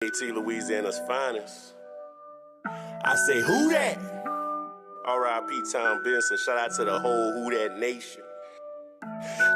Louisiana's finest. I say, who that? R.I.P. Tom Benson. Shout out to the whole Who That Nation.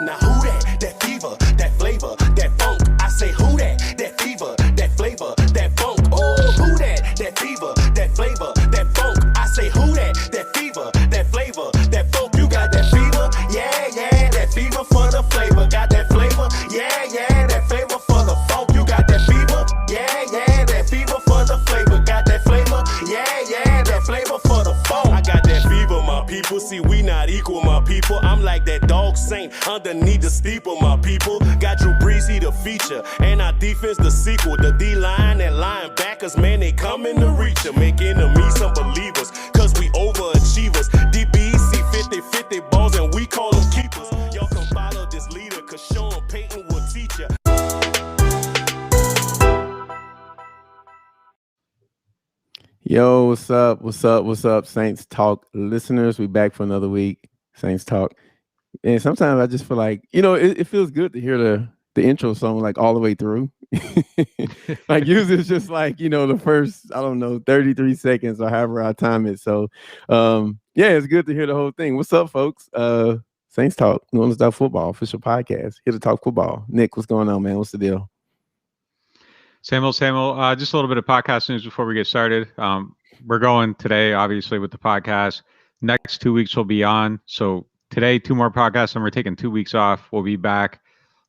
Now who that? That fever, that flavor, that funk. I say who that? That fever, that flavor, that funk. Oh, who that? That fever, that flavor, that funk. I say who that? That fever, that flavor, that funk. You got that fever? Yeah, yeah, that fever for the flavor. Got that flavor? Yeah, yeah, that flavor for the funk. You got that fever? Yeah, yeah, that fever for the flavor. Got that flavor? Yeah, yeah, that flavor for the funk. I got that fever, my people. See, we not equal, my people. I'm like that dog saint underneath the steeple, my people. Got Drew Brees, he the feature, and our defense the sequel. The D-line and linebackers, man, they coming to reach ya. Make enemies some believers, cause we overachievers. DBC 50-50 balls, and we call them keepers. Y'all can follow this leader, cause Sean Payton will teach ya. Yo, what's up? What's up? What's up, Saints Talk listeners? We back for another week, Saints Talk. And sometimes I just feel like, it feels good to hear the intro song like all the way through. Like usually it's just like, the first, 33 seconds or however our time is. So yeah, it's good to hear the whole thing. What's up, folks? Saints Talk, NewOrleans.Football, official podcast. Here to talk football. Nick, what's going on, man? What's the deal? Same old. Just a little bit of podcast news before we get started. We're going today, obviously, with the podcast. Next 2 weeks we'll be on. So today, 2 more podcasts, and we're taking 2 weeks off. We'll be back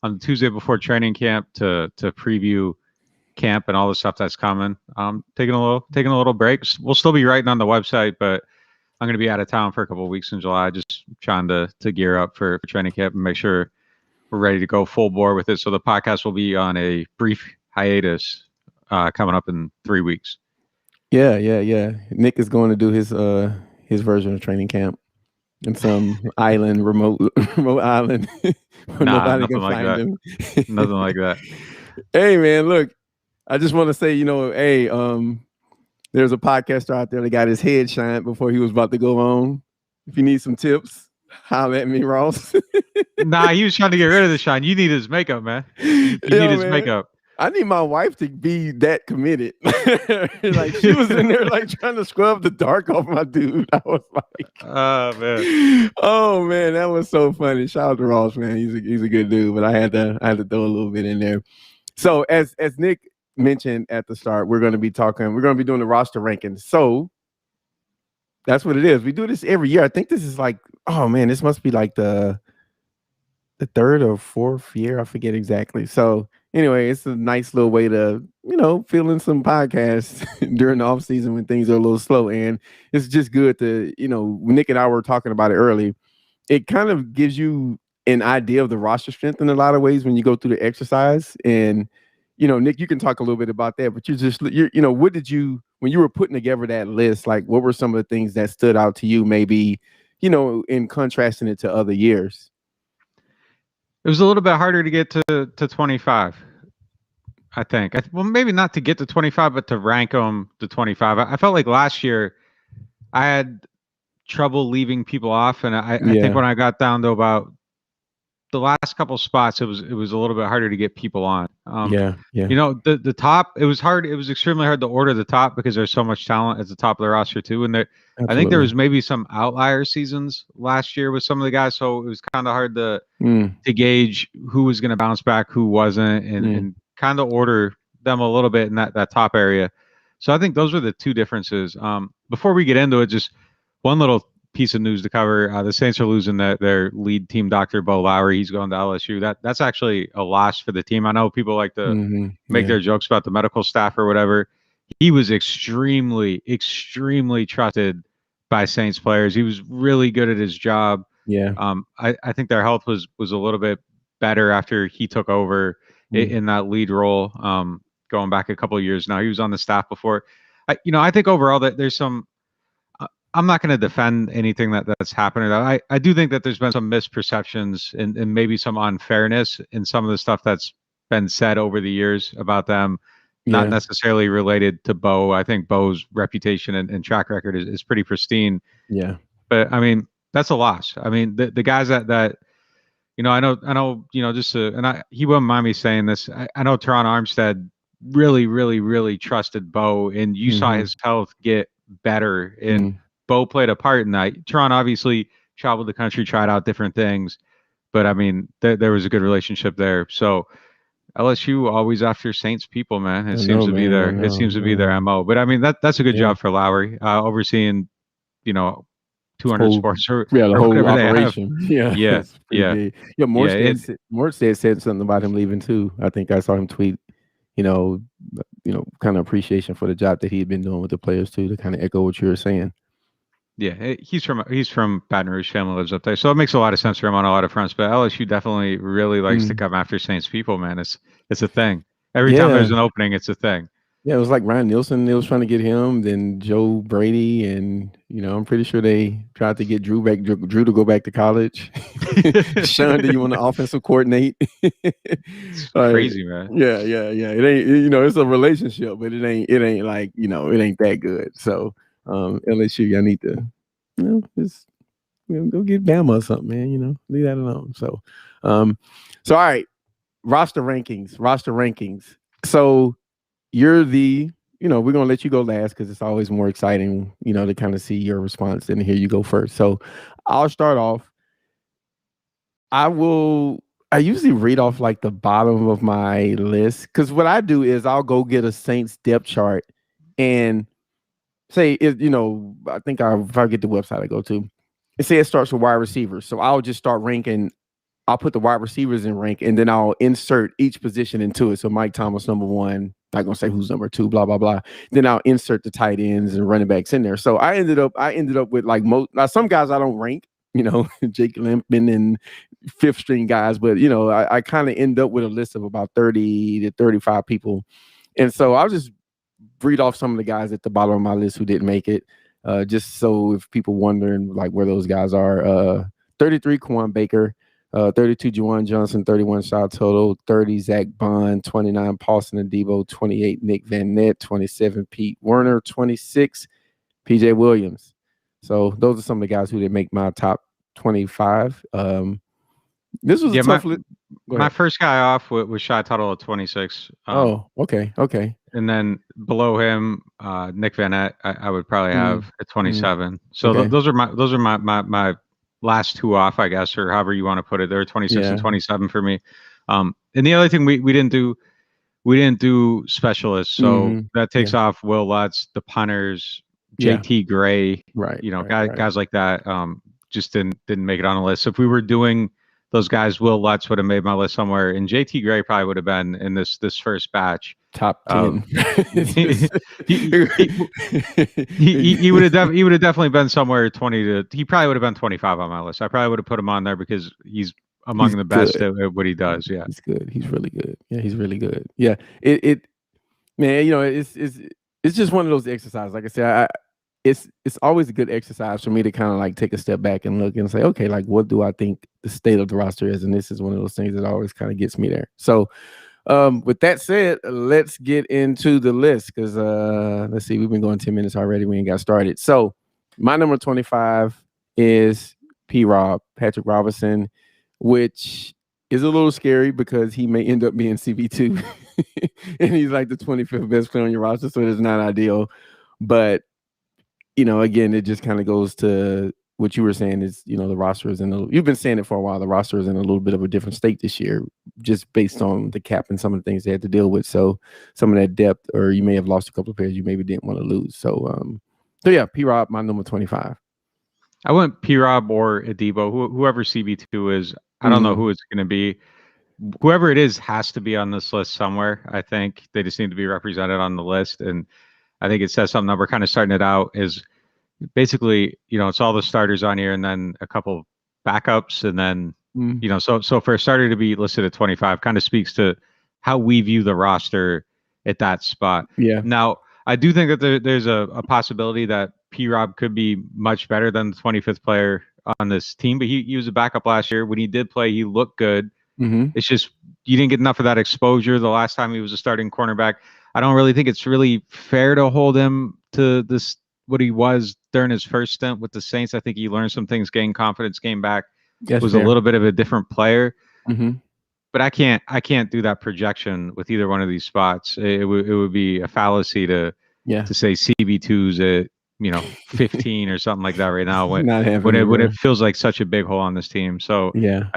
on Tuesday before training camp to preview camp and all the stuff that's coming. Taking a little break. We'll still be writing on the website, but I'm going to be out of town for a couple of weeks in July, just trying to gear up for training camp and make sure we're ready to go full bore with it. So the podcast will be on a brief hiatus coming up in 3 weeks. Yeah. Nick is going to do his version of training camp in some island, remote island. Nothing like that. Nothing like that. Hey, man, look, I just want to say, there's a podcaster out there that got his head shined before he was about to go on. If you need some tips, holler at me, Ross. Nah, he was trying to get rid of the shine. You need his makeup, man. You need his makeup. I need my wife to be that committed. Like she was in there like trying to scrub the dark off my dude. I was like, oh man, that was so funny. Shout out to Ross, man. He's a good dude, but I had to throw a little bit in there. So as Nick mentioned at the start, we're going to be doing the roster rankings. So that's what it is. We do this every year. I think this is like, oh man, this must be like the third or fourth year. I forget exactly. So anyway, it's a nice little way to, fill in some podcasts during the off season when things are a little slow. And it's just good to, Nick and I were talking about it early. It kind of gives you an idea of the roster strength in a lot of ways when you go through the exercise. And, Nick, you can talk a little bit about that, but what did you, when you were putting together that list, like what were some of the things that stood out to you, maybe, in contrasting it to other years? It was a little bit harder to get to 25, I think. Well, maybe not to get to 25, but to rank them to 25. I felt like last year I had trouble leaving people off, and I think when I got down to about the last couple spots, it was a little bit harder to get people on. The top, it was hard. It was extremely hard to order the top because there's so much talent at the top of the roster too. And I think there was maybe some outlier seasons last year with some of the guys, so it was kind of hard to gauge who was going to bounce back, who wasn't, and kind of order them a little bit in that top area. So I think those were the two differences. Before we get into it, just one little piece of news to cover. The Saints are losing their lead team doctor, Bo Lowry. He's going to LSU. That's actually a loss for the team. I know people like to make their jokes about the medical staff or whatever. He was extremely, extremely trusted by Saints players. He was really good at his job. Yeah. I think their health was a little bit better after he took over in that lead role. Going back a couple of years now, he was on the staff before. I think overall that there's some. I'm not going to defend anything that's happening. I do think that there's been some misperceptions and maybe some unfairness in some of the stuff that's been said over the years about them, not necessarily related to Bo. I think Bo's reputation and track record is pretty pristine. Yeah. But I mean, that's a loss. I mean, the guys that I know, he wouldn't mind me saying this. I know Teron Armstead really, really, really trusted Bo, and you saw his health get better, and Bo played a part in that. Tron obviously traveled the country, tried out different things, but I mean, there was a good relationship there. So LSU always after Saints people, man. It seems to be their MO. But I mean, that's a good job for Lowry, overseeing, 200 sports or the or whole whatever operation. Yeah. Big. Yeah, Morstead said something about him leaving too. I think I saw him tweet, kind of appreciation for the job that he had been doing with the players too, to kind of echo what you were saying. Yeah, he's from Baton Rouge, family lives up there, so it makes a lot of sense for him on a lot of fronts. But LSU definitely really likes to come after Saints people, man. It's a thing. Every time there's an opening, it's a thing. Yeah, it was like Ryan Nielsen. They was trying to get him, then Joe Brady, and I'm pretty sure they tried to get Drew to go back to college. Sean, do you want to offensive coordinate? It's crazy, man. Yeah. It ain't, it's a relationship, but it ain't like, it ain't that good. So LSU, y'all need to, just go get Bama or something, man. Leave that alone. So, all right, roster rankings. So you're we're gonna let you go last because it's always more exciting, to kind of see your response and hear you go first. So I'll start off. I usually read off like the bottom of my list, because what I do is I'll go get a Saints depth chart and say, I think if I get the website I go to, it says it starts with wide receivers. So I'll just start ranking. I'll put the wide receivers in rank, and then I'll insert each position into it. So Mike Thomas, number 1, not going to say who's number 2, blah, blah, blah. Then I'll insert the tight ends and running backs in there. So I ended up with like some guys I don't rank, Jake Limpman and 5th string guys, but I kind of end up with a list of about 30 to 35 people. And so I'll just read off some of the guys at the bottom of my list who didn't make it, just so if people wondering like where those guys are. 33, Quan Baker. 32, Juwan Johnson. 31, Shaw Toto. 30, Zach Bond. 29, Paulson Adebo. 28, Nick Van Nett. 27, Pete Werner. 26, PJ Williams. So those are some of the guys who didn't make my top 25. This was a tough list. My first guy off was Shaw Tuttle at 26. Okay. And then below him, Nick Van Nett, I would probably have at 27. So Okay. those are my last 2 off, I guess, or however you want to put it. They're 26 and 27 for me. And the other thing we didn't do specialists, so that takes off Will Lutz, the punters, JT Gray, right? Guys like that. Just didn't make it on the list. So if we were doing those guys, Will Lutz would have made my list somewhere, and JT Gray probably would have been in this first batch. Top 10. He would have definitely been somewhere 20 to. He probably would have been 25 on my list. I probably would have put him on there because he's among the best at what he does. Yeah, he's good. He's really good. Yeah, he's really good. Yeah, it's just one of those exercises. Like I said, it's always a good exercise for me to kind of like take a step back and look and say, okay, like what do I think the state of the roster is? And this is one of those things that always kind of gets me there. So with that said, let's get into the list, because let's see, we've been going 10 minutes already. We ain't got started. So my number 25 is P-Rob, Patrick Robinson, which is a little scary because he may end up being CB2 and he's like the 25th best player on your roster. So it's not ideal, but again, it just kind of goes to what you were saying is, the roster is you've been saying it for a while. The roster is in a little bit of a different state this year, just based on the cap and some of the things they had to deal with. So some of that depth, or you may have lost a couple of players you maybe didn't want to lose. So yeah, P-Rob, my number 25. I went P-Rob or Adebo, whoever CB2 is. I don't know who it's going to be. Whoever it is has to be on this list somewhere. I think they just need to be represented on the list. And I think it says something that we're kind of starting it out is basically, it's all the starters on here and then a couple backups. And then, so for a starter to be listed at 25 kind of speaks to how we view the roster at that spot. Yeah. Now, I do think that there's a possibility that P-Rob could be much better than the 25th player on this team, but he was a backup last year. When he did play, he looked good. It's just you didn't get enough of that exposure the last time he was a starting cornerback. I don't really think it's really fair to hold him to this what he was during his first stint with the Saints. I think he learned some things, gained confidence, came back, was a little bit of a different player. but I can't do that projection with either one of these spots. It would be a fallacy to say CB2's at 15 or something like that right now when it feels like such a big hole on this team. So I'm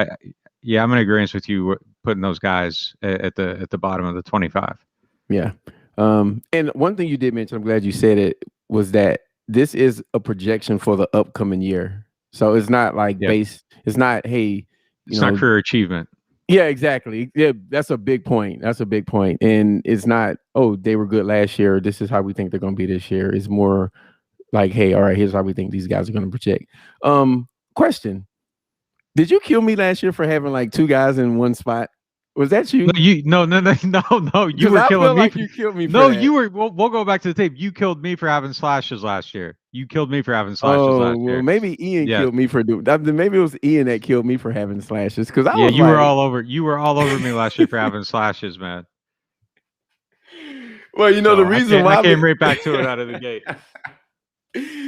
in agreement with you putting those guys at the bottom of the 25. Yeah. And one thing you did mention, I'm glad you said it, was that this is a projection for the upcoming year. So it's not like it's not, hey, it's not career achievement. Yeah, exactly. Yeah, that's a big point. And it's not, oh, they were good last year. This is how we think they're going to be this year. It's more like, hey, all right, here's how we think these guys are going to project. Question. Did you kill me last year for having like two guys in one spot? Was that you? No. You were killing me. Like you killed me. No, you were. We'll go back to the tape. You killed me for having slashes last year. Last year. Maybe Ian killed me for doing. Maybe it was Ian that killed me for having slashes because you were all over. You were all over me last year for having slashes, man. Well, the reason why I came right back to it out of the gate.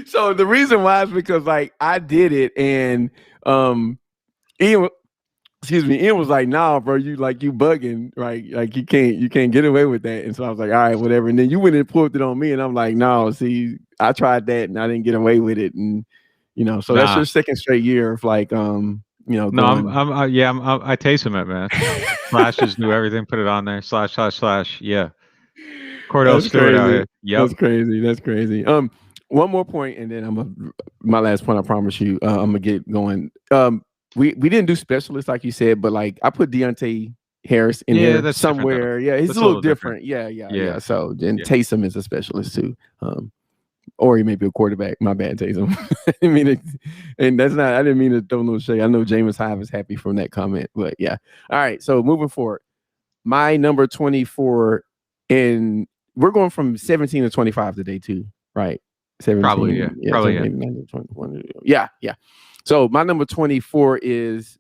So the reason why is because like I did it and Ian was like, nah, bro, you bugging, right? Like you can't get away with that. And so I was like, all right, whatever. And then you went and pulled it on me, and I'm like, no, see, I tried that and I didn't get away with it. And so that's your second straight year of like No, I Taysom it, man. Slashes knew everything, put it on there. Slash. Yeah. Cordell Stewart out here. Yep. That's crazy. One more point, and then my last point, I promise you, I'm gonna get going. We didn't do specialists like you said, but like I put Deontay Harris in there somewhere. Yeah, he's a little different. Yeah. So Taysom is a specialist too. Or he may be a quarterback. My bad, Taysom. I mean, and that's not. I didn't mean to throw no shade. I know Jameis Hive is happy from that comment, but yeah. All right. So moving forward, my number 24, and we're going from 17 to 25 today too, right? 17, probably 21. Yeah. So my number 24 is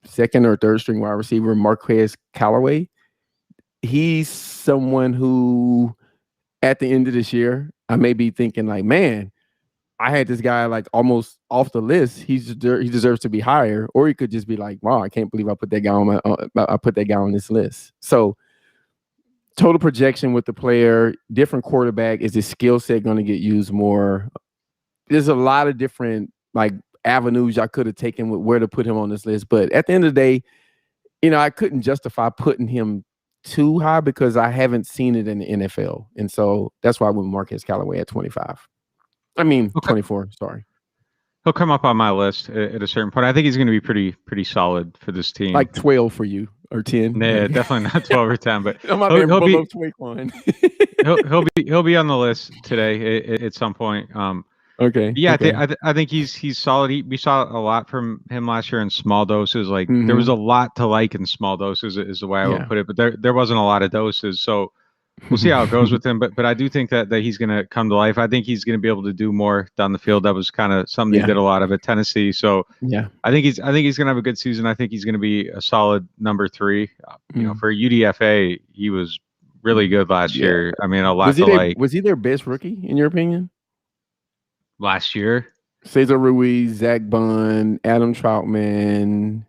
second or third string wide receiver Marquez Callaway. He's someone who, at the end of this year, I may be thinking like, man, I had this guy like almost off the list. He deserves to be higher, or he could just be like, wow, I can't believe I put that guy on this list. So total projection with the player, different quarterback. Is his skill set going to get used more? There's a lot of different like avenues I could have taken with where to put him on this list. But at the end of the day, I couldn't justify putting him too high because I haven't seen it in the NFL. And so that's why I went Marquez Callaway at 25. 24, sorry. He'll come up on my list at a certain point. I think he's going to be pretty solid for this team. Like 12 for you or 10. Yeah, definitely not 12 or 10, but he'll be on the list today at some point. Okay. Yeah, okay. I think he's solid. We saw a lot from him last year in small doses. Like there was a lot to like in small doses, is the way I would put it. But there wasn't a lot of doses, so we'll see how it goes with him. But I do think that he's going to come to life. I think he's going to be able to do more down the field. That was kind of something he did a lot of at Tennessee. So yeah, I think he's going to have a good season. I think he's going to be a solid number 3. For UDFA, he was really good last year. I mean, a lot to like. Was he their best rookie in your opinion? Last year, Cesar Ruiz, Zach Bunn, Adam Trautman,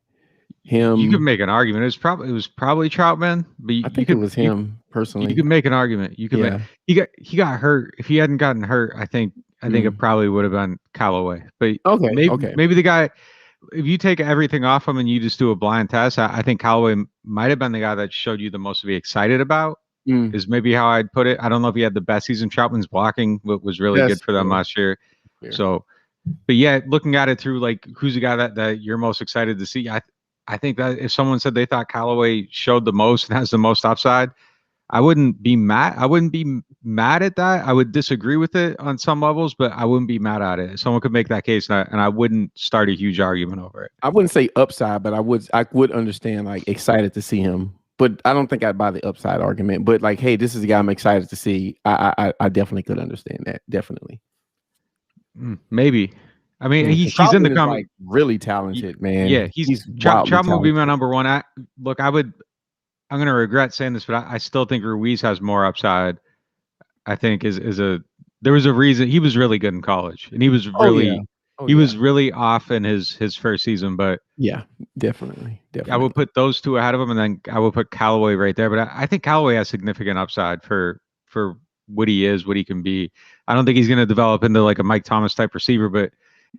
him. You could make an argument. It was probably Trautman, but I think it was him personally. You could make an argument. You could he got hurt. If he hadn't gotten hurt, I think it probably would have been Callaway. But maybe the guy. If you take everything off him and you just do a blind test, I think Callaway might have been the guy that showed you the most to be excited about. Is maybe how I'd put it. I don't know if he had the best season. Trautman's blocking was really good for them last year. Yeah. So, but yeah, looking at it through like who's the guy that you're most excited to see, I think that if someone said they thought Callaway showed the most and has the most upside, I wouldn't be mad. I wouldn't be mad at that. I would disagree with it on some levels, but I wouldn't be mad at it. Someone could make that case, and I wouldn't start a huge argument over it. I wouldn't say upside, but I would understand like excited to see him. But I don't think I'd buy the upside argument. But like, hey, this is a guy I'm excited to see. I definitely could understand that. Definitely. Maybe. I mean, he's in the like really talented, man. Yeah, he's Trautman will be my number 1. I'm going to regret saying this, but I still think Ruiz has more upside. I think there was a reason he was really good in college, and he was really He was really off in his first season, but yeah, definitely. I would put those two ahead of him, and then I would put Callaway right there. But I think Callaway has significant upside for what he is, what he can be. I don't think he's going to develop into like a Mike Thomas type receiver, but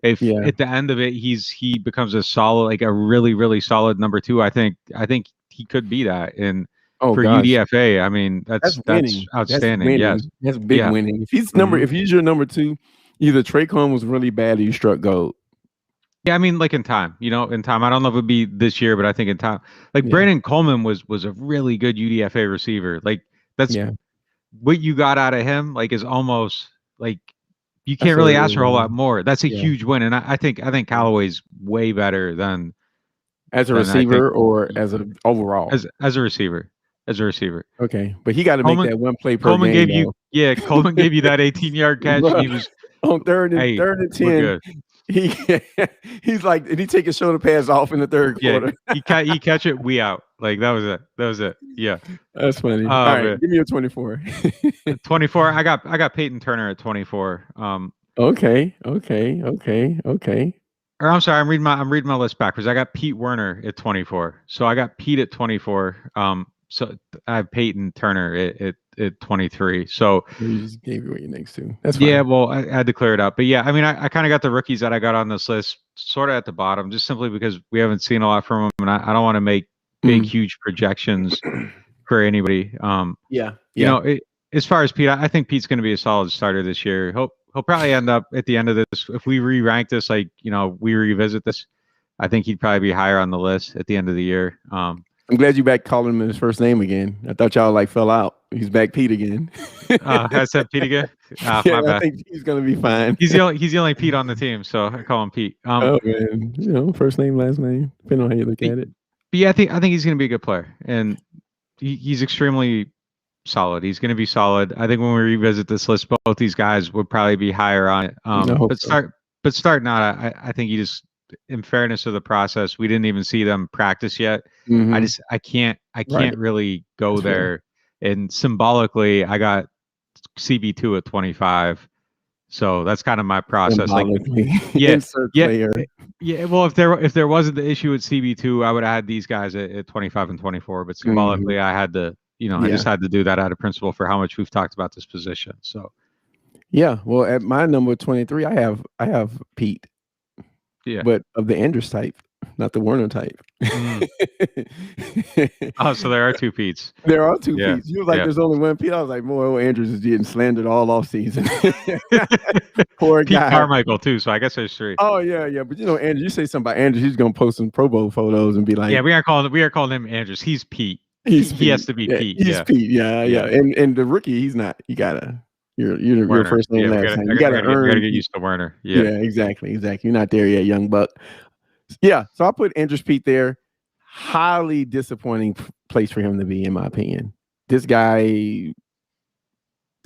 if at the end of it he becomes a solid, like a really, really solid number 2, I think he could be that. And for UDFA, I mean, that's outstanding. That's big winning. If he's if he's your number 2, either Tre'Quan was really bad or you struck gold. Yeah, I mean, like in time. I don't know if it would be this year, but I think in time. Like Brandon Coleman was a really good UDFA receiver. Like that's what you got out of him. Like is almost like you can't really ask for a whole lot more. That's a huge win, and I think Callaway's way better than as a receiver or as an overall as a receiver. Okay, but he got to make that one play per Coleman game. Coleman gave you that 18-yard catch. And he was on third and 10. He's like, did he take his shoulder pads off in the third quarter? He catch it, we out. Like that was it. Yeah, that's funny. All right, give me a 24. 24. I got Peyton Turner at 24. Okay. Or I'm sorry, I'm reading my list backwards. I got Pete Werner at 24. So I got Pete at 24. So I have Peyton Turner at 23. So you just gave me what you're next to. That's fine. Yeah, well, I had to clear it up. But yeah, I mean, I kind of got the rookies that I got on this list sort of at the bottom, just simply because we haven't seen a lot from them, and I don't want to make big, huge projections for anybody. As far as Pete, I think Pete's going to be a solid starter this year. He'll probably end up at the end of this. If we re-rank this, we revisit this, I think he'd probably be higher on the list at the end of the year. I'm glad you back calling him his first name again. I thought y'all fell out. He's back Pete again. I said Pete again. My bad. I think he's gonna be fine. He's the only Pete on the team, so I call him Pete. Oh man, first name, last name, depending on how you look at it. But yeah, I think he's gonna be a good player, and he's extremely solid. He's gonna be solid. I think when we revisit this list, both these guys would probably be higher on it. Starting out, I think he just, in fairness to the process, we didn't even see them practice yet. I can't really go there. And symbolically, I got CB2 at 25. So that's kind of my process. Like, Well, if there wasn't the issue with CB2, I would have had these guys at 25 and 24. But symbolically, I had to, I just had to do that out of principle for how much we've talked about this position. So, yeah. Well, at my number 23, I have Pete. Yeah, but of the Andrus type, not the Werner type. Oh, so there are two Petes. There are two Petes. You were like, there's only one Pete. I was like, boy, Andrus is getting slandered all off season. Poor Pete guy. Carmichael too. So I guess there's 3. Oh yeah. But Andrew, you say something about Andrus, he's gonna post some Pro Bowl photos and be like, we are calling him Andrus. He's Pete. He has to be Pete. He's Pete. Yeah. And the rookie, he's not. You gotta. Your first name, last name. You gotta get used to Werner. Yeah, exactly. You're not there yet, young buck. Yeah, so I put Andrus Peat there. Highly disappointing place for him to be, in my opinion. This guy,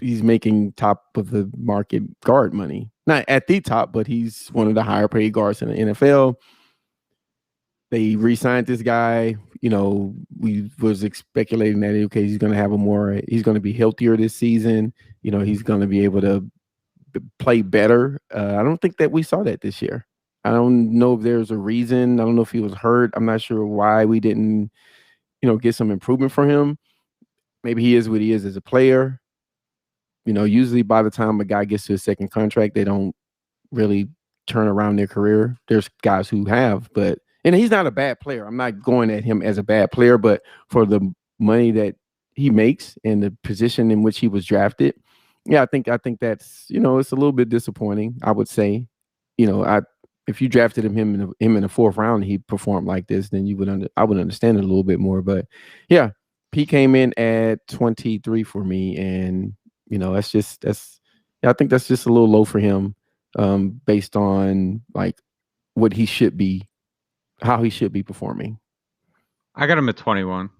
he's making top of the market guard money. Not at the top, but he's one of the higher paid guards in the NFL. They re-signed this guy. We was speculating that he's going to have he's going to be healthier this season. He's going to be able to play better. I don't think that we saw that this year. I don't know if there's a reason. I don't know if he was hurt. I'm not sure why we didn't, get some improvement for him. Maybe he is what he is as a player. Usually by the time a guy gets to his second contract, they don't really turn around their career. There's guys who have, and he's not a bad player. I'm not going at him as a bad player, but for the money that he makes and the position in which he was drafted, I think that's, it's a little bit disappointing, I would say. If you drafted him in the fourth round and he performed like this, then I would understand it a little bit more. But yeah, Pete came in at 23 for me, and I think that's just a little low for him, based on like what he should be, how he should be performing. I got him at 21.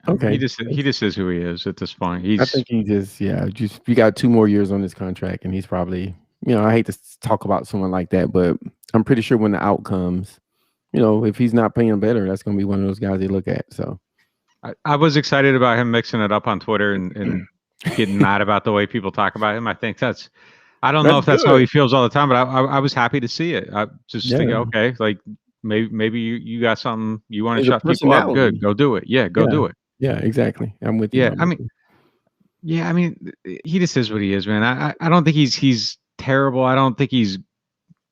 Okay. He just is who he is at this point. I think he just you got 2 more years on this contract, and he's probably, I hate to talk about someone like that, but I'm pretty sure when the out comes, if he's not playing better, that's going to be one of those guys they look at. So I was excited about him mixing it up on Twitter and getting mad about the way people talk about him. I think that's I don't know if that's how he feels all the time, but I was happy to see it. I just thinking, okay, like maybe you got something you want to shut people up. Good, go do it. Yeah, go do it. Yeah, exactly. I'm with you. Yeah, I mean, he just is what he is, man. I don't think he's terrible. I don't think he's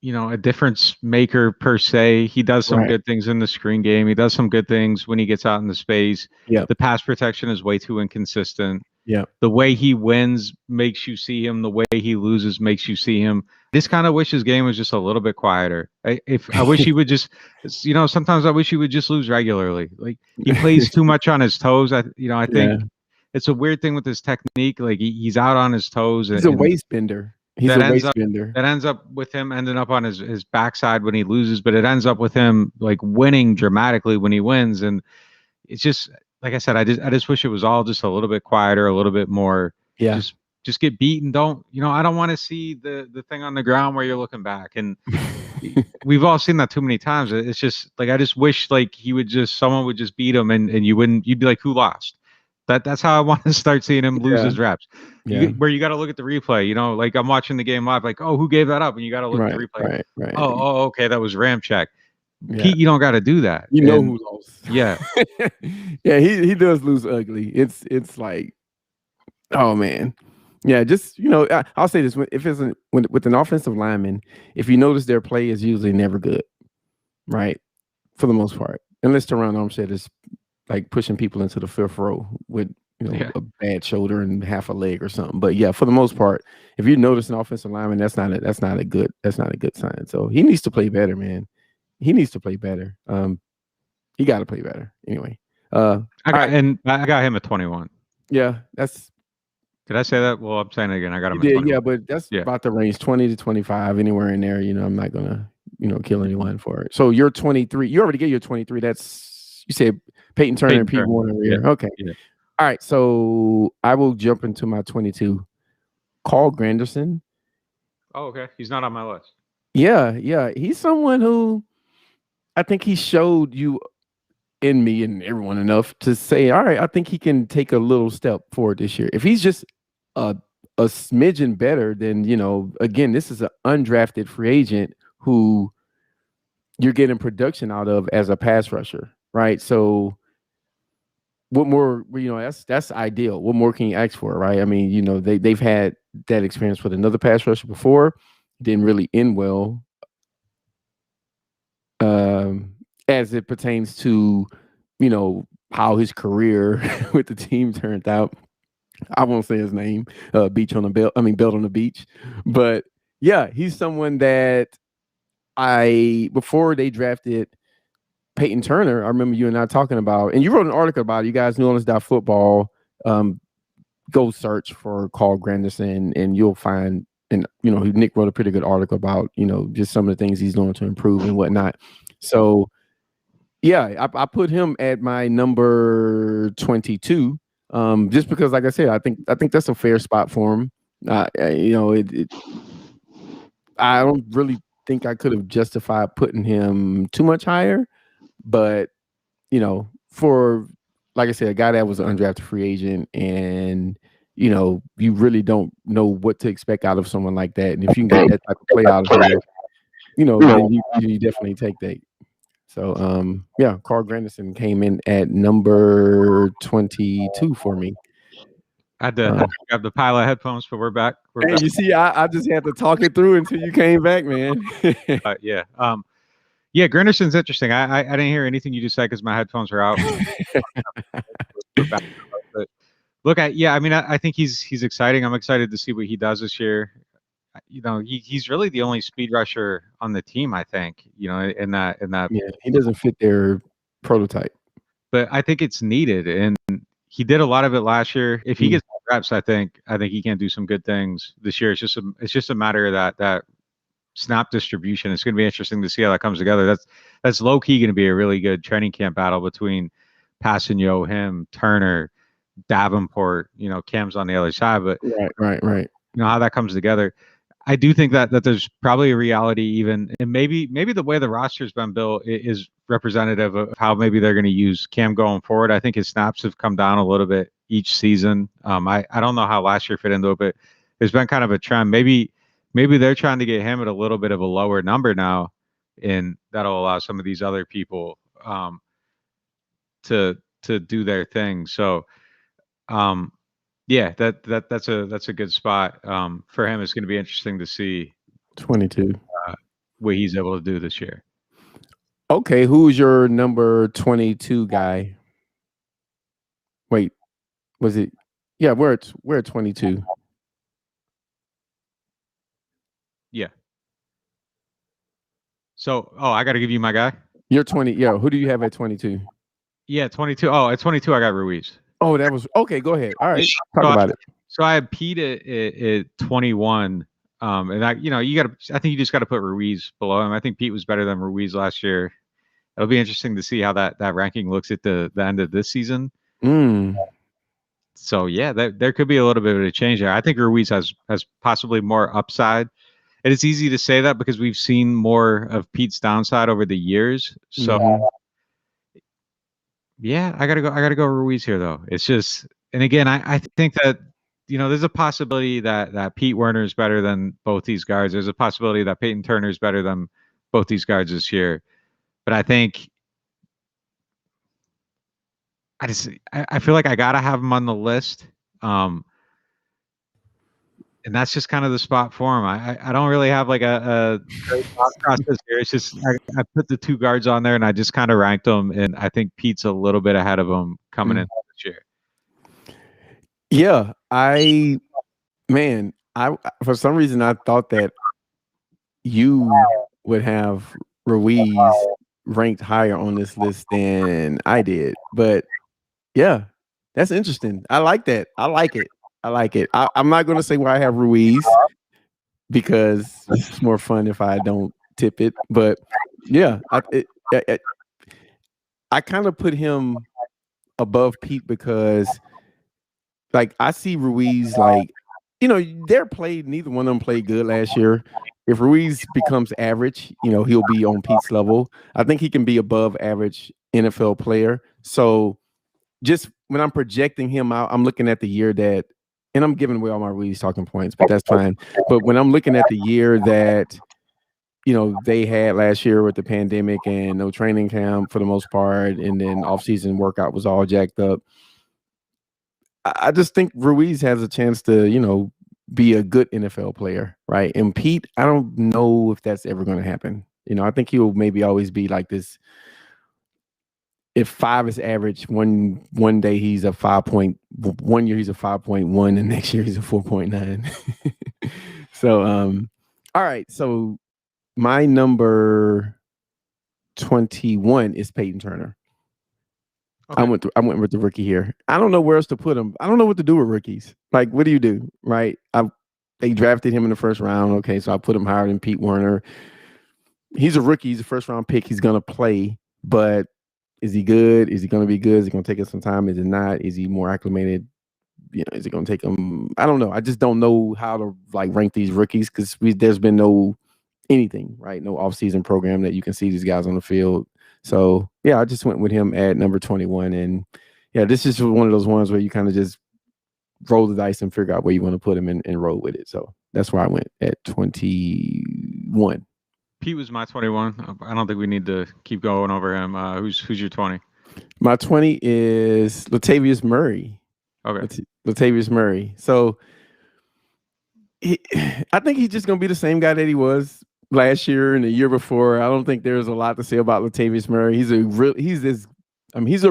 a difference maker per se. He does some good things in the screen game. He does some good things when he gets out in the space. Yeah. The pass protection is way too inconsistent. Yeah. The way he wins makes you see him. The way he loses makes you see him. This kind of wish his game was just a little bit quieter. I wish he would just, sometimes I wish he would just lose regularly. Like he plays too much on his toes. I think it's a weird thing with his technique. Like he's out on his toes. He's a waist bender. He's a waist bender. That ends up with him ending up on his backside when he loses, but it ends up with him like winning dramatically when he wins. And it's just, like I said, I just wish it was all just a little bit quieter, a little bit more. Yeah. Just get beaten. I don't want to see the thing on the ground where you're looking back. And we've all seen that too many times. It's just like I just wish like someone would just beat him and you'd be like, who lost? That's how I want to start seeing him lose his reps. Where you got to look at the replay. Like I'm watching the game live, like, oh, who gave that up? And you got to look at the replay. Right. Oh, okay, that was Ramczyk. Yeah. Pete, you don't got to do that. Who lost. Yeah. Yeah, he does lose ugly. It's like, oh man. Yeah, just I'll say this: if it's with an offensive lineman, if you notice their play is usually never good, right? For the most part, unless Teron Armstead is like pushing people into the fifth row with a bad shoulder and half a leg or something. But yeah, for the most part, if you notice an offensive lineman, that's not a good sign. So he needs to play better, man. He needs to play better. He got to play better anyway. I got him at 21. Yeah, that's. Did I say that? Well, I'm saying it again. I got him. Yeah, but that's about the range, 20 to 25, anywhere in there. I'm not gonna, kill anyone for it. So you're 23. You already get your 23. That's you said Peyton Turner and Pete Warner rear. Okay. Yeah. All right. So I will jump into my 22. Carl Granderson. Oh, okay. He's not on my list. Yeah. He's someone who I think he showed you in me and everyone enough to say, all right, I think he can take a little step forward this year. If he's just a smidgen better, then, again, this is an undrafted free agent who you're getting production out of as a pass rusher, right? So what more, that's ideal. What more can you ask for, right? I mean, they've had that experience with another pass rusher before. Didn't really end well. As it pertains to, how his career with the team turned out. I won't say his name, belt on the beach. But yeah, he's someone that before they drafted Peyton Turner, I remember you and I talking about, and you wrote an article about it. You guys, NewOrleans.Football, go search for Carl Granderson and you'll find, and Nick wrote a pretty good article about, just some of the things he's doing to improve and whatnot. So yeah, I put him at my number 22, just because, like I said, I think that's a fair spot for him. I don't really think I could have justified putting him too much higher, but for, like I said, a guy that was an undrafted free agent, and you really don't know what to expect out of someone like that, and if you can get that type of play out of him, then you definitely take that. So, Carl Granderson came in at number 22 for me. I had to grab the pile of headphones, but we're back. You see, I just had to talk it through until you came back, man. Yeah. Granderson's interesting. I didn't hear anything you just said because my headphones were out. But look, I think he's exciting. I'm excited to see what he does this year. He's really the only speed rusher on the team, I think, in that. Yeah, he doesn't fit their prototype. But I think it's needed, and he did a lot of it last year. If he gets reps, I think he can do some good things this year. It's just a matter of that snap distribution. It's going to be interesting to see how that comes together. That's low key going to be a really good training camp battle between Passanio, him, Turner, Davenport. Cam's on the other side, but right. How that comes together. I do think that there's probably a reality even, and maybe the way the roster's been built is representative of how maybe they're going to use Cam going forward. I think his snaps have come down a little bit each season. I don't know how last year fit into it, but there's been kind of a trend. Maybe maybe they're trying to get him at a little bit of a lower number now, and that'll allow some of these other people to do their thing. So, yeah, that's a good spot for him. It's going to be interesting to see 22 what he's able to do this year. Okay, who's your number 22 guy? Wait, was it? Yeah, we're at 22. Yeah. So, I got to give you my guy. You're 20. Yeah, who do you have at 22? Yeah, 22. Oh, at 22, I got Ruiz. Oh, that was okay. Go ahead. All right, talk about it. So I had Pete at 21. And I think you just got to put Ruiz below him. I think Pete was better than Ruiz last year. It'll be interesting to see how that ranking looks at the end of this season. So yeah, there could be a little bit of a change there. I think Ruiz has possibly more upside. And it's easy to say that because we've seen more of Pete's downside over the years. So yeah, I gotta go Ruiz here though. It's just, and again, I think that there's a possibility that Pete Werner is better than both these guards. There's a possibility that Peyton Turner is better than both these guards this year. But I think I feel like I gotta have him on the list. And that's just kind of the spot for him. I don't really have like a great thought process here. It's just I put the two guards on there and I just kind of ranked them, and I think Pete's a little bit ahead of him coming in this year. Yeah, I for some reason I thought that you would have Ruiz ranked higher on this list than I did, but yeah, that's interesting. I like that. I like it. I'm not going to say where I have Ruiz because it's more fun if I don't tip it. But yeah, I kind of put him above Pete because, like, I see Ruiz like, neither one of them played good last year. If Ruiz becomes average, he'll be on Pete's level. I think he can be above average NFL player. So just when I'm projecting him out, I'm looking at the year that, and I'm giving away all my Ruiz talking points, but that's fine. But when I'm looking at the year that, they had last year with the pandemic and no training camp for the most part, and then off-season workout was all jacked up, I just think Ruiz has a chance to, be a good NFL player, right? And Pete, I don't know if that's ever going to happen. I think he'll maybe always be like this. If 5 is average, one day he's a 1 year he's a 5.1, and next year he's a 4.9. So, all right. So my number 21 is Peyton Turner. Okay. I went with the rookie here. I don't know where else to put him. I don't know what to do with rookies. Like, what do you do, right? They drafted him in the first round. Okay, so I put him higher than Pete Werner. He's a rookie. He's a first round pick. He's gonna play, but is he good? Is he going to be good? Is it going to take us some time? Is it not? Is he more acclimated? Is it going to take him? I don't know. I just don't know how to rank these rookies because there's been no anything, right? No offseason program that you can see these guys on the field. So yeah, I just went with him at number 21, and yeah, this is one of those ones where you kind of just roll the dice and figure out where you want to put him and roll with it. So that's where I went at 21. Pete was my 21. I don't think we need to keep going over him. Who's your 20? My 20 is Latavius Murray. Okay. Latavius Murray. So I think he's just going to be the same guy that he was last year and the year before. I don't think there's a lot to say about Latavius Murray. He's a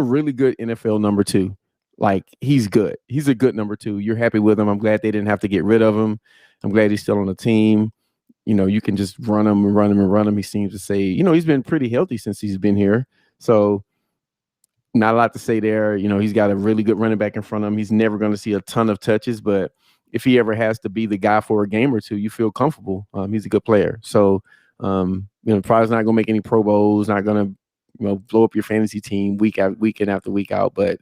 really good NFL number 2. Like, he's good. He's a good number 2. You're happy with him. I'm glad they didn't have to get rid of him. I'm glad he's still on the team. You can just run him. He seems to say, he's been pretty healthy since he's been here. So not a lot to say there. He's got a really good running back in front of him. He's never going to see a ton of touches, but if he ever has to be the guy for a game or two, you feel comfortable. He's a good player. So, probably not going to make any Pro Bowls, not going to, blow up your fantasy team week in after week out. But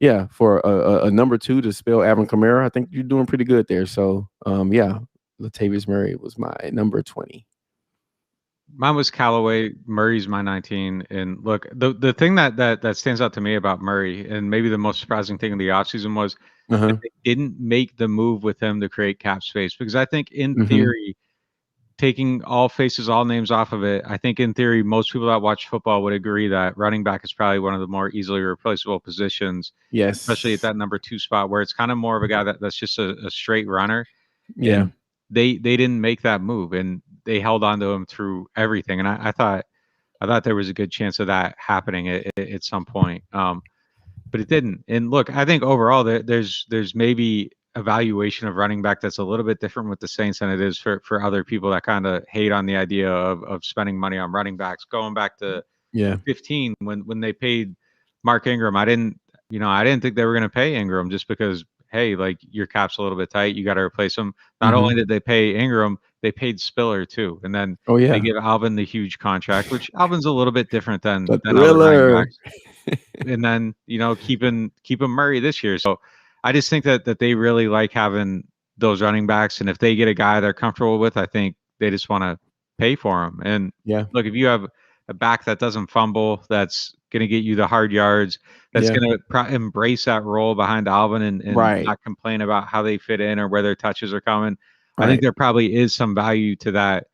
yeah, for a number 2 to spell Alvin Kamara, I think you're doing pretty good there. So, yeah. Latavius Murray was my number 20. Mine was Callaway. Murray's my 19. And look, the thing that stands out to me about Murray, and maybe the most surprising thing in the offseason was that they didn't make the move with him to create cap space. Because I think in theory, taking all faces, all names off of it, I think in theory, most people that watch football would agree that running back is probably one of the more easily replaceable positions. Yes. Especially at that number 2 spot where it's kind of more of a guy that's just a straight runner. Yeah. And they didn't make that move, and they held on to him through everything. And I thought there was a good chance of that happening at some point. But it didn't. And look, I think overall there's maybe evaluation of running back that's a little bit different with the Saints than it is for other people that kind of hate on the idea of spending money on running backs. Going back to 15 when they paid Mark Ingram, I didn't think they were going to pay Ingram just because, hey, like your cap's a little bit tight, you got to replace him. Not only did they pay Ingram, they paid Spiller too, and then they give Alvin the huge contract, which Alvin's a little bit different than other running backs. And then keeping Murray this year. So I just think that they really like having those running backs, and if they get a guy they're comfortable with, I think they just want to pay for him. And look, if you have a back that doesn't fumble, that's going to get you the hard yards, that's going to embrace that role behind Alvin and not complain about how they fit in or where their touches are coming. I think there probably is some value to that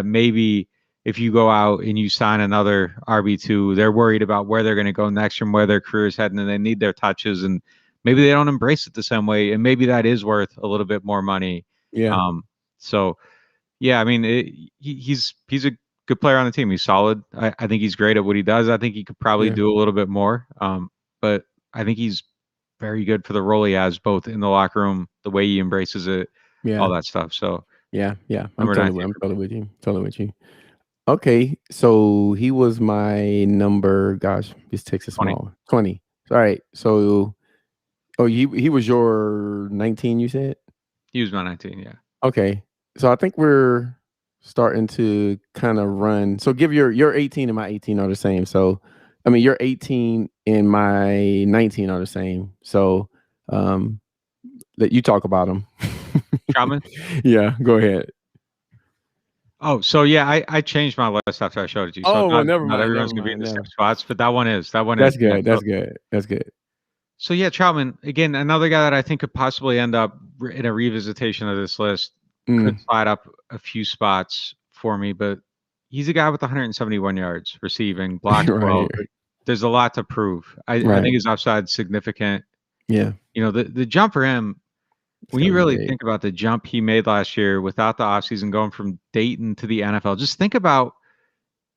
maybe if you go out and you sign another RB2, they're worried about where they're going to go next and where their career is heading, and they need their touches, and maybe they don't embrace it the same way, and maybe that is worth a little bit more money. So I mean, he's a good player on the team. He's solid. I think he's great at what he does. I think he could probably do a little bit more. But I think he's very good for the role he has, both in the locker room, the way he embraces it, all that stuff. So I'm totally with you. Okay, so he was my number. Gosh, this text is small. 20. All right, so he was your 19. You said he was my 19. Yeah. Okay, so I think we're starting to kind of run. So give your 18 and my 18 are the same. So I mean, your 18 and my 19 are the same. So let you talk about them. Trautman? Yeah, go ahead. Oh, so I changed my list after I showed it to you. So never mind. Not everyone's gonna be in the same spots, but that one is. That's good. That's good. So Trautman, again, another guy that I think could possibly end up in a revisitation of this list. Could slide up a few spots for me, but he's a guy with 171 yards receiving, blocked well. There's a lot to prove. I think his upside's significant. Yeah. The jump for him, when you really think about the jump he made last year without the offseason going from Dayton to the NFL, just think about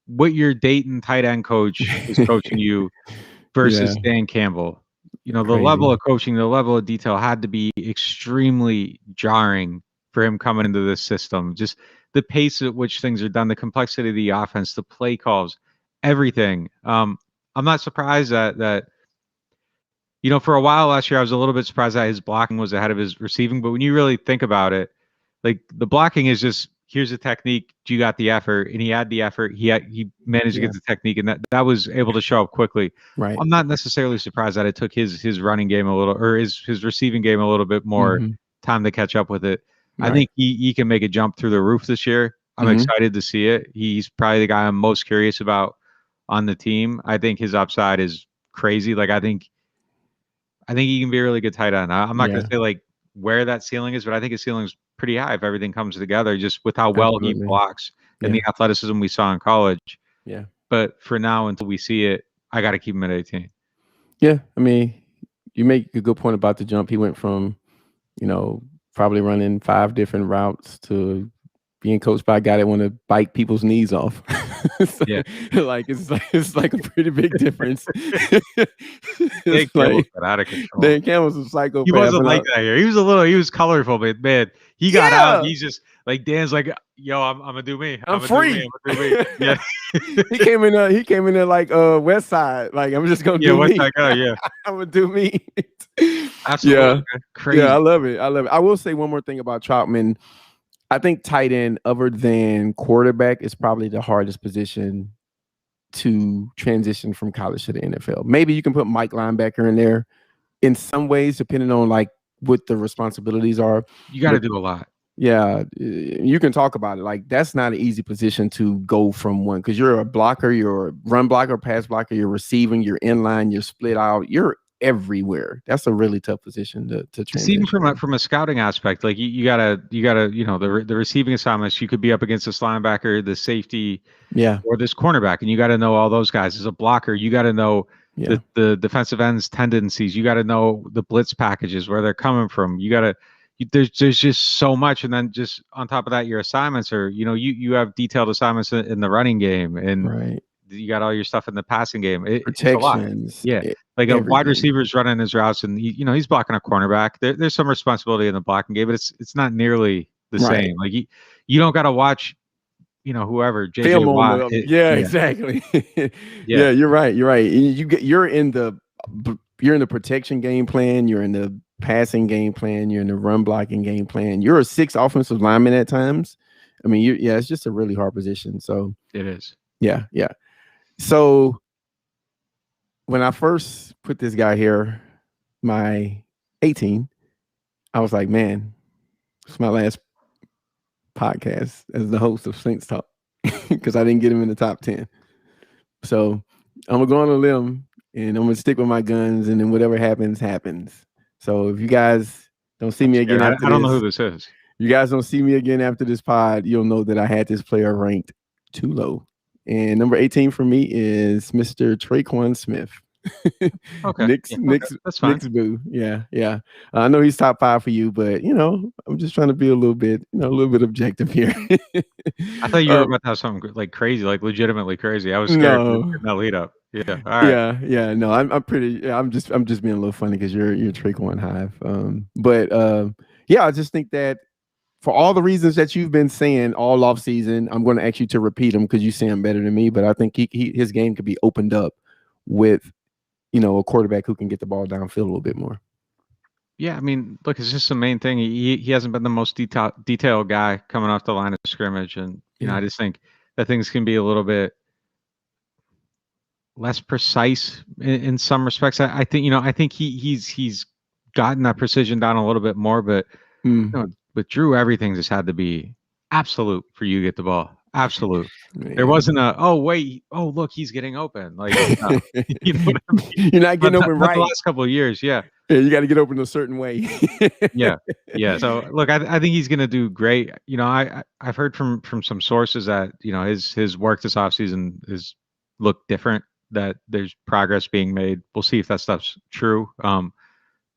what your Dayton tight end coach is coaching you versus Dan Campbell. The level of coaching, the level of detail had to be extremely jarring for him coming into this system. Just the pace at which things are done, the complexity of the offense, the play calls, everything. I'm not surprised that for a while last year, I was a little bit surprised that his blocking was ahead of his receiving. But when you really think about it, like the blocking is just, here's a technique, you got the effort, and he had the effort. He managed to get the technique, and that was able to show up quickly. Right. I'm not necessarily surprised that it took his running game a little, or his receiving game a little bit more time to catch up with it. Right. I think he can make a jump through the roof this year. I'm excited to see it. He's probably the guy I'm most curious about on the team. I think his upside is crazy. Like I think he can be a really good tight end. I'm not going to say like where that ceiling is, but I think his ceiling is pretty high if everything comes together, just with how well he blocks and the athleticism we saw in college. Yeah. But for now, until we see it, I got to keep him at 18. Yeah. I mean, you make a good point about the jump. He went from, probably running 5 different routes to being coached by a guy that want to bite people's knees off. So, it's like a pretty big difference. Dan Campbell's out of control. Dan Campbell's a psychopath. He wasn't like that here. He was colorful, but man, he got out. He's just like Dan's like, yo, I'm gonna do me. I'm free. Yeah. He came in there like West Side. Like I'm just gonna do West me. Side guy, yeah. I'm gonna do me. Absolutely. Yeah. Crazy. Yeah, I love it. I will say one more thing about Trautman. I think tight end, other than quarterback, is probably the hardest position to transition from college to the NFL. Maybe you can put Mike linebacker in there in some ways, depending on like what the responsibilities are. You got to do a lot. Yeah, you can talk about it. Like, that's not an easy position to go from one, because you're a blocker, you're a run blocker, pass blocker, you're receiving, you're in line, you're split out, you're everywhere. That's a really tough position to transition. Even from a scouting aspect, like you gotta the receiving assignments. You could be up against this linebacker, the safety, or this cornerback, and you got to know all those guys. As a blocker, you got to know the defensive ends tendencies. You got to know the blitz packages, where they're coming from. You got to. There's just so much, and then just on top of that, your assignments are you have detailed assignments in the running game, and you got all your stuff in the passing game. Protections, like a wide receiver's running his routes, and he's blocking a cornerback. There's some responsibility in the blocking game, but it's not nearly the same. Like you don't got to watch, whoever JJ Watt. Exactly. You're right. You're in the protection game plan. You're in the passing game plan, you're in the run blocking game plan. You're a 6 offensive lineman at times. I mean, it's just a really hard position. So it is. Yeah. So when I first put this guy here, my 18, I was like, man, it's my last podcast as the host of Saints Talk because I didn't get him in the top 10. So I'm gonna go on a limb and I'm gonna stick with my guns, and then whatever happens. So if you guys don't see me again after this, I don't know who this is. You guys don't see me again after this pod, you'll know that I had this player ranked too low. And number 18 for me is Mr. Tre'Quan Smith. Okay. That's fine. Nick's boo. Yeah. I know he's top 5 for you, but I'm just trying to be a little bit objective here. I thought you were about to have something like crazy, like legitimately crazy. I was scared of that lead up. Yeah. All right. Yeah. No, I'm pretty. Yeah, I'm just being a little funny because you're Tre'Quan Hive. I just think that for all the reasons that you've been saying all off season, I'm going to ask you to repeat them because you say him better than me. But I think his game could be opened up with, a quarterback who can get the ball downfield a little bit more. Yeah, I mean, look, it's just the main thing. He hasn't been the most detailed guy coming off the line of scrimmage, and I just think that things can be a little bit less precise in some respects. I think he's gotten that precision down a little bit more, but with Drew, everything just had to be absolute for you to get the ball. Absolute. Man. There wasn't look, he's getting open. Like, you know what I mean? You're not getting open right. The last couple of years, yeah, you got to get open a certain way. yeah. So look, I think he's going to do great. I've heard from some sources that his work this offseason is looked different. That there's progress being made. We'll see if that stuff's true. But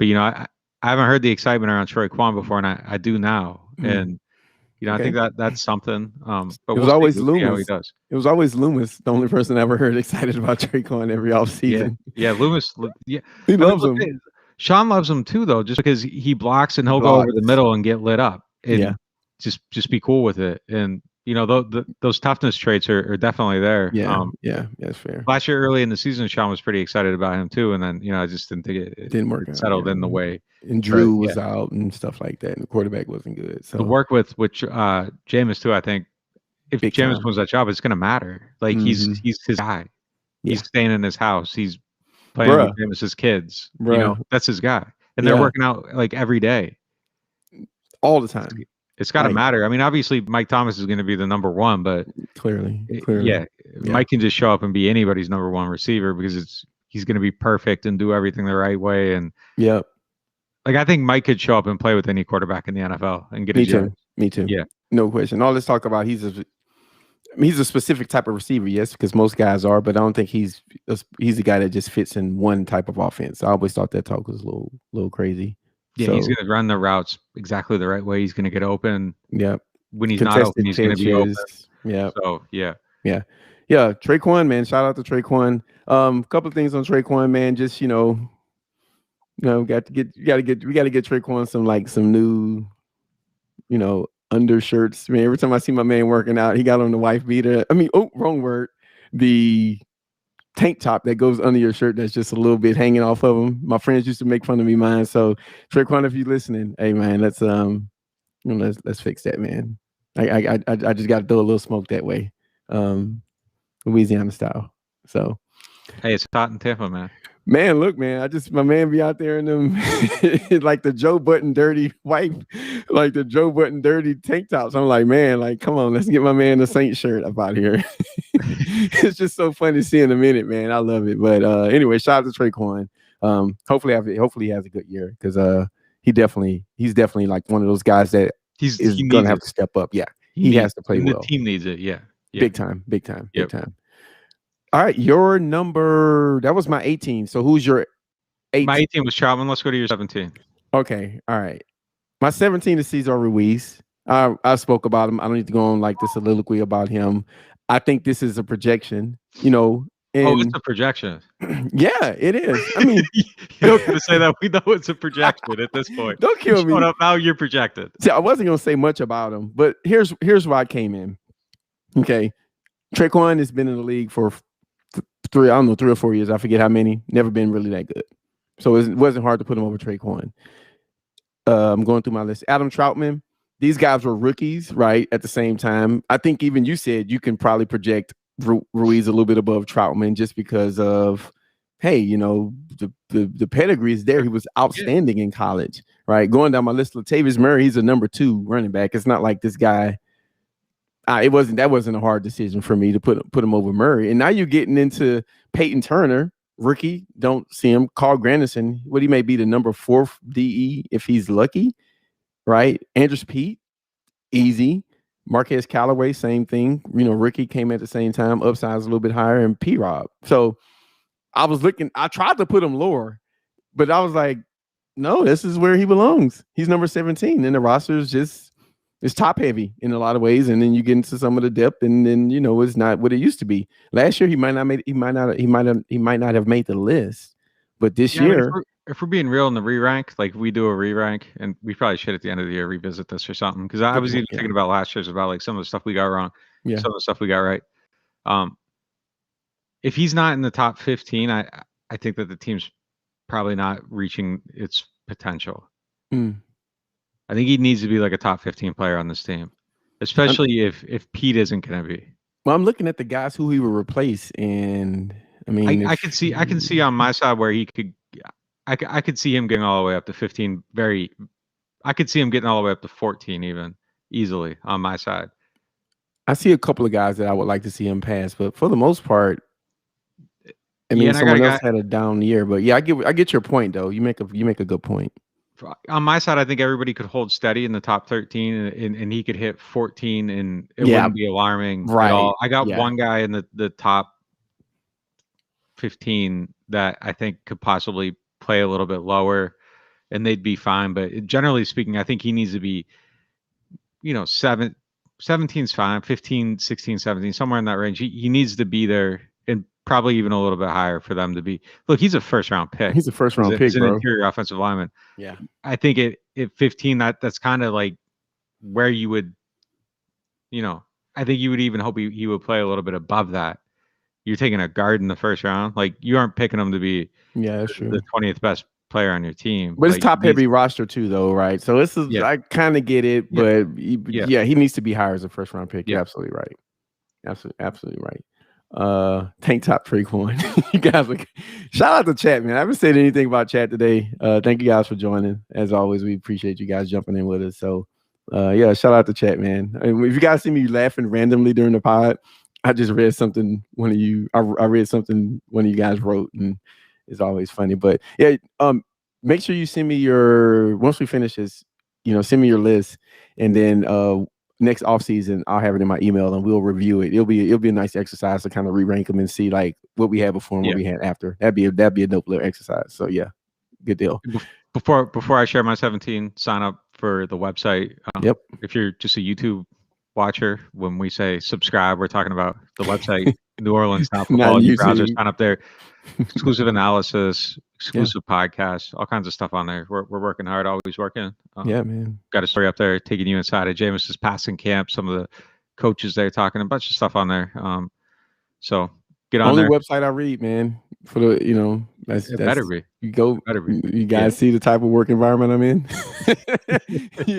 I haven't heard the excitement around Tre'Quan before, and I do now. And I think that's something. But it was always Loomis. How he does. It was always Loomis, the only person I ever heard excited about Tre'Quan every offseason. Yeah, Loomis. Yeah, he loves him. Sean loves him too, though, just because he blocks and he'll go over the middle and get lit up. And just be cool with it. And those toughness traits are definitely there. Yeah, that's fair. Last year, early in the season, Sean was pretty excited about him too, and then I just didn't think it didn't work. Settled in the way. And Drew was out and stuff like that, and the quarterback wasn't good. So the work with Jameis too, I think if Jameis wins that job, it's going to matter. Like he's his guy. He's staying in his house. He's playing with Jameis's kids. That's his guy, and they're working out like every day, all the time. It's got to matter. I mean, obviously, Mike Thomas is going to be the number one, but clearly, Mike can just show up and be anybody's number one receiver because he's going to be perfect and do everything the right way. And like I think Mike could show up and play with any quarterback in the NFL and get Me too. Yeah, no question. All this talk about he's a specific type of receiver, yes, because most guys are, but I don't think he's the guy that just fits in one type of offense. I always thought that talk was a little crazy. Yeah, he's going to run the routes exactly the right way. He's going to get open. Yeah. When he's not open, he's going to be open. Yeah. So, yeah. Tre'Quan, man. Shout out to Tre'Quan. Couple of things on Tre'Quan, man. Just, we got to get Tre'Quan some new, undershirts. Man, every time I see my man working out, he got on the wife beater. Wrong word. The tank top that goes under your shirt that's just a little bit hanging off of them. My friends used to make fun of me, mine. So Tre'Quan, if you're listening, hey man, let's fix that, man. I just got to throw a little smoke that way, Louisiana style. So hey, it's hot in Tampa, man. Man, look, man, my man be out there in them like the Joe Button dirty white, like the Joe Button dirty tank tops. I'm like, man, like, come on, let's get my man the Saint shirt up out here. It's just so funny seeing him in it, man. I love it. But anyway, shout out to Tre'Quan. Hopefully he has a good year because he's definitely like one of those guys that he's gonna have to step up. Yeah, he has to play well. The team needs it. Yeah. Big time. All right, your number, that was my 18. So who's your 18? My 18 was Trautman. Let's go to your 17. Okay, all right. My 17 is Cesar Ruiz. I spoke about him. I don't need to go on like the soliloquy about him. I think this is a projection, it's a projection. Yeah, it is. I mean, you don't gonna say that. We know it's a projection at this point. Don't kill me. Now you're projected. See, I wasn't gonna say much about him, but here's why I came in. Okay, Tre'Quan has been in the league for 3 or 4 years. I forget how many. Never been really that good. So it wasn't hard to put him over Tre'Quan. I'm going through my list. Adam Trautman. These guys were rookies, right? At the same time, I think even you said you can probably project Ruiz a little bit above Trautman just because of, hey, the pedigree is there. He was outstanding in college, right? Going down my list, Latavius Murray, he's a number 2 running back. It's not like this guy. That wasn't a hard decision for me to put him over Murray. And now you're getting into Peyton Turner, rookie. Don't see him. Carl Granderson, he may be the number 4 DE if he's lucky, right? Andrus Peat, easy. Marquez Callaway, same thing. Rookie came at the same time, upsize a little bit higher, and P-Rob. So I tried to put him lower, but I was like, no, this is where he belongs. He's number 17, and the roster is it's top heavy in a lot of ways, and then you get into some of the depth, and then it's not what it used to be. Last year he might not have made the list, but this year, if we're being real in the re-rank, like we do a re-rank, and we probably should at the end of the year revisit this or something, because I was even thinking about last year's about like some of the stuff we got wrong, some of the stuff we got right. If he's not in the top 15, I think that the team's probably not reaching its potential. I think he needs to be like a top 15 player on this team, especially if Pete isn't going to be. Well, I'm looking at the guys who he will replace, and I mean, I can see on my side where he could. I could see him getting all the way up to 15. I could see him getting all the way up to 14 even easily on my side. I see a couple of guys that I would like to see him pass, but for the most part, I mean, someone else had a down year. But yeah, I get your point though. You make a good point. On my side, I think everybody could hold steady in the top 13, and he could hit 14, and it wouldn't be alarming at all. I got one guy in the top 15 that I think could possibly play a little bit lower, and they'd be fine. But generally speaking, I think he needs to be, 17's fine, 15, 16, 17, somewhere in that range. He needs to be there, and probably even a little bit higher for them to be. Look, he's a first-round pick. He's a first-round pick, he's bro. An interior offensive lineman. Yeah. I think at 15, that's kind of like where you would, I think you would even hope he would play a little bit above that. You're taking a guard in the first round. Like, you aren't picking him to be that's true. The 20th best player on your team. But it's top-heavy roster too, though, right? So this is I kind of get it, but he needs to be higher as a first-round pick. You're absolutely right. Absolutely right. Tank top Tre'Quan. You guys, shout out to chat, man. I haven't said anything about chat today. Thank you guys for joining. As always, we appreciate you guys jumping in with us. So, shout out to chat, man. I mean, if you guys see me laughing randomly during the pod, I just read something I read something one of you guys wrote, and it's always funny. But make sure you send me once we finish this, send me your list, and then next off season I'll have it in my email and we'll review it. It'll be a nice exercise to kind of re-rank them and see like what we had before and what we had after. That'd be a dope little exercise. So yeah, good deal. Before I share my 17, sign up for the website. If you're just a YouTube watcher, when we say subscribe, we're talking about the website NewOrleans.Football. Your browser, sign up there. Exclusive analysis, exclusive podcasts, all kinds of stuff on there. We're working hard, always working. Man. Got a story up there taking you inside of Jameis's passing camp. Some of the coaches there talking a bunch of stuff on there. So get on Only there. Website I read, man. For the That's better be. You go. Better be. You guys see the type of work environment I'm in.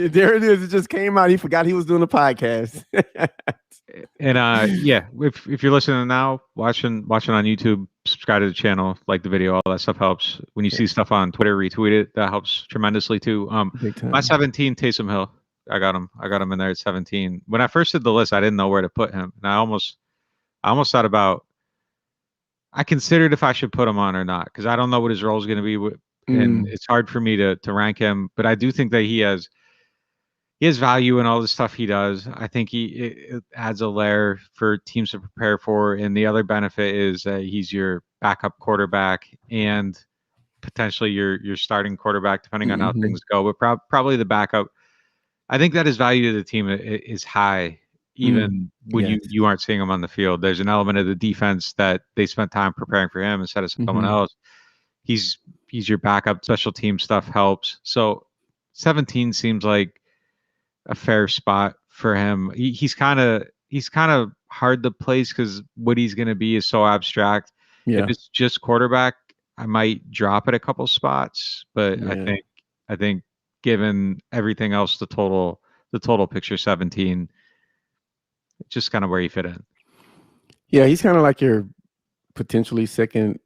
There it is. It just came out. He forgot he was doing a podcast. And if you're listening now, watching on YouTube, subscribe to the channel, like the video, all that stuff helps. When you see stuff on Twitter, retweet it. That helps tremendously too. My 17, Taysom Hill. I got him in there at 17. When I first did the list, I didn't know where to put him, and I almost thought about. I considered if I should put him on or not because I don't know what his role is going to be, and it's hard for me to rank him. But I do think that he has value in all the stuff he does. I think it adds a layer for teams to prepare for. And the other benefit is that he's your backup quarterback and potentially your starting quarterback, depending on how things go. But probably the backup. I think that his value to the team is high, even when you aren't seeing him on the field. There's an element of the defense that they spent time preparing for him instead of someone else. He's your backup. Special team stuff helps. So 17 seems like a fair spot for him. He's kind of hard to place because what he's going to be is so abstract. If it's just quarterback, I might drop it a couple spots, but I think given everything else, the total picture 17, just kind of where you fit in. Yeah, he's kind of like your potentially second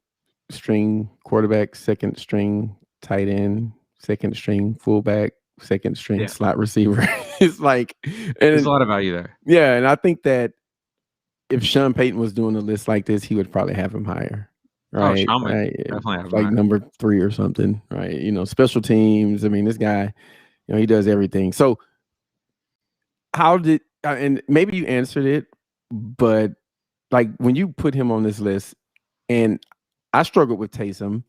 string quarterback, second string tight end, second string fullback, second string slot receiver. It's like, there's a lot of value there. Yeah, and I think that if Sean Payton was doing a list like this, he would probably have him higher. Right? Oh, Sean would definitely have him like higher. number 3 or something, right? Special teams. I mean, this guy, he does everything. So how did and maybe you answered it, but like when you put him on this list, and I struggled with Taysom,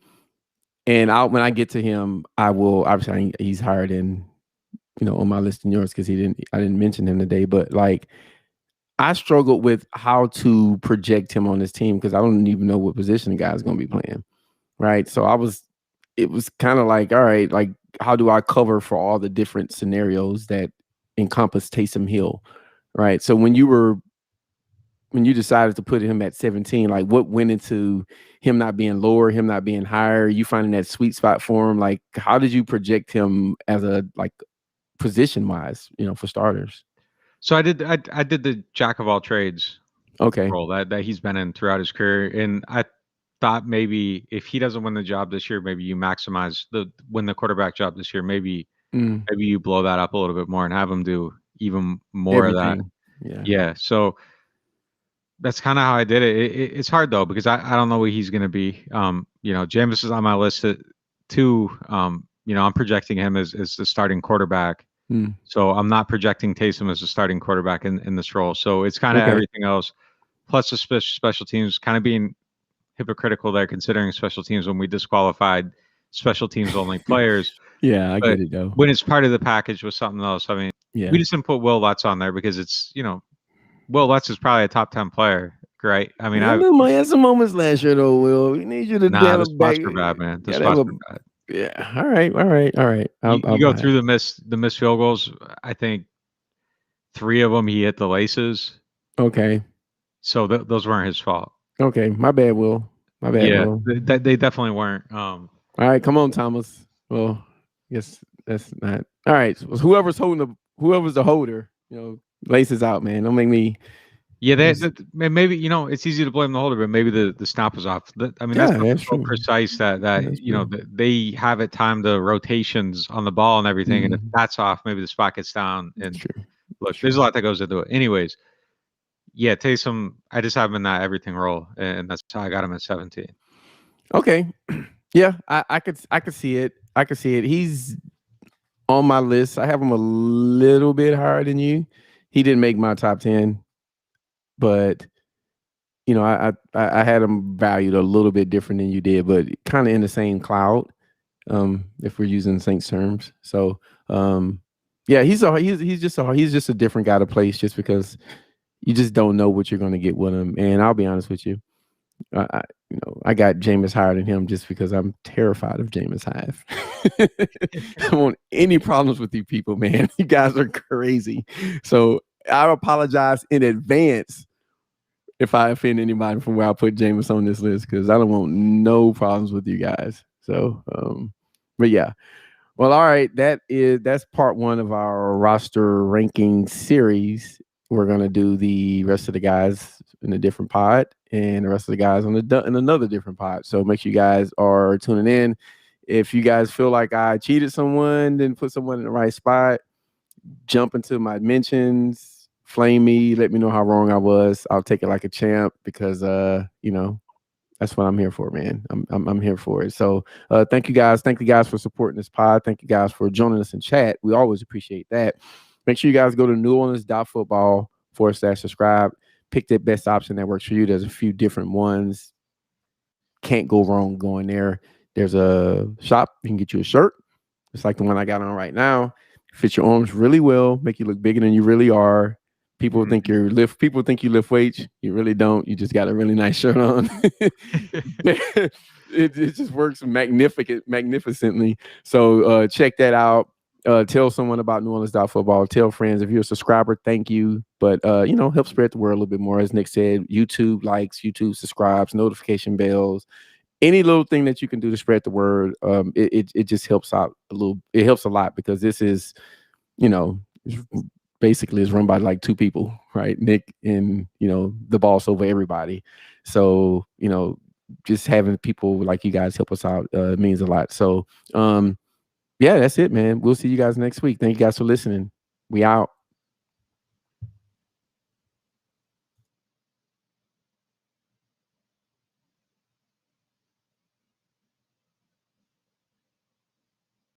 and when I get to him, I will obviously he's higher than on my list than yours because I didn't mention him today, but like I struggled with how to project him on this team because I don't even know what position the guy's going to be playing, right? So it was kind of like, all right, like how do I cover for all the different scenarios that encompass Taysom Hill, right? So when you decided to put him at 17, like what went into him not being lower, him not being higher, you finding that sweet spot for him? Like, how did you project him as a position wise, for starters? So I did the jack of all trades role that he's been in throughout his career, and I thought maybe if he doesn't win the job this year, maybe you maximize win the quarterback job this year. Maybe you blow that up a little bit more and have him do even more of that. Yeah. So that's kind of how I did it. It's hard though because I don't know what he's going to be. Jameis is on my list too. I'm projecting him as the starting quarterback. So I'm not projecting Taysom as a starting quarterback in this role. So it's kind of everything else, plus the special teams, kind of being hypocritical there, considering special teams when we disqualified special teams only players. Yeah, I get it though. When it's part of the package with something else, I mean, we just didn't put Will Lutz on there because it's Will Lutz is probably a top 10 player, right? I mean, I had some moments last year though. Will, we need you to the spots were bad, man. The spots were bad. Yeah. All right. You go through the missed field goals. I think 3 of them he hit the laces. Okay. So those weren't his fault. Okay. My bad, Will. My bad. Yeah, Will. They definitely weren't. All right. Come on, Thomas. Well, I guess that's not. All right. So whoever's the holder, laces out, man. Don't make me. Yeah, maybe it's easy to blame the holder, but maybe the snap was off. That's so precise that they have it timed the rotations on the ball and everything, and if that's off, maybe the spot gets down. And look, there's a lot that goes into it. Anyways, yeah, Taysom, I just have him in that everything role, and that's how I got him at 17. Okay, yeah, I could see it. I could see it. He's on my list. I have him a little bit higher than you. He didn't make my top 10. But, I had him valued a little bit different than you did, but kind of in the same cloud, if we're using Saints terms. So, he's just a different guy to place just because you just don't know what you're going to get with him. And I'll be honest with you, I got Jameis higher than him just because I'm terrified of Jameis Hive. I don't want any problems with you people, man. You guys are crazy. So I apologize in advance if I offend anybody from where I put Jameis on this list, because I don't want no problems with you guys. So, but yeah. Well, all right. That's part one of our roster ranking series. We're gonna do the rest of the guys in a different pod, and the rest of the guys in another different pod. So make sure you guys are tuning in. If you guys feel like I cheated someone, didn't put someone in the right spot, jump into my mentions, flame me, let me know how wrong I was. I'll take it like a champ because that's what I'm here for, man. I'm here for it. So thank you guys. Thank you guys for supporting this pod. Thank you guys for joining us in chat. We always appreciate that. Make sure you guys go to NewOrleans.Football/subscribe. Pick that best option that works for you. There's a few different ones. Can't go wrong going there. There's a shop. You can get you a shirt. It's like the one I got on right now. Fits your arms really well. Make you look bigger than you really are. People think you lift weights. You really don't. You just got a really nice shirt on. it just works magnificently. So check that out. Tell someone about NewOrleans.Football. Tell friends. If you're a subscriber, thank you. But help spread the word a little bit more. As Nick said, YouTube likes, YouTube subscribes, notification bells. Any little thing that you can do to spread the word, it just helps out a little. It helps a lot because this is, basically is run by like two people, right? Nick and, the boss over everybody. So, just having people like you guys help us out means a lot. So, yeah, that's it, man. We'll see you guys next week. Thank you guys for listening. We out.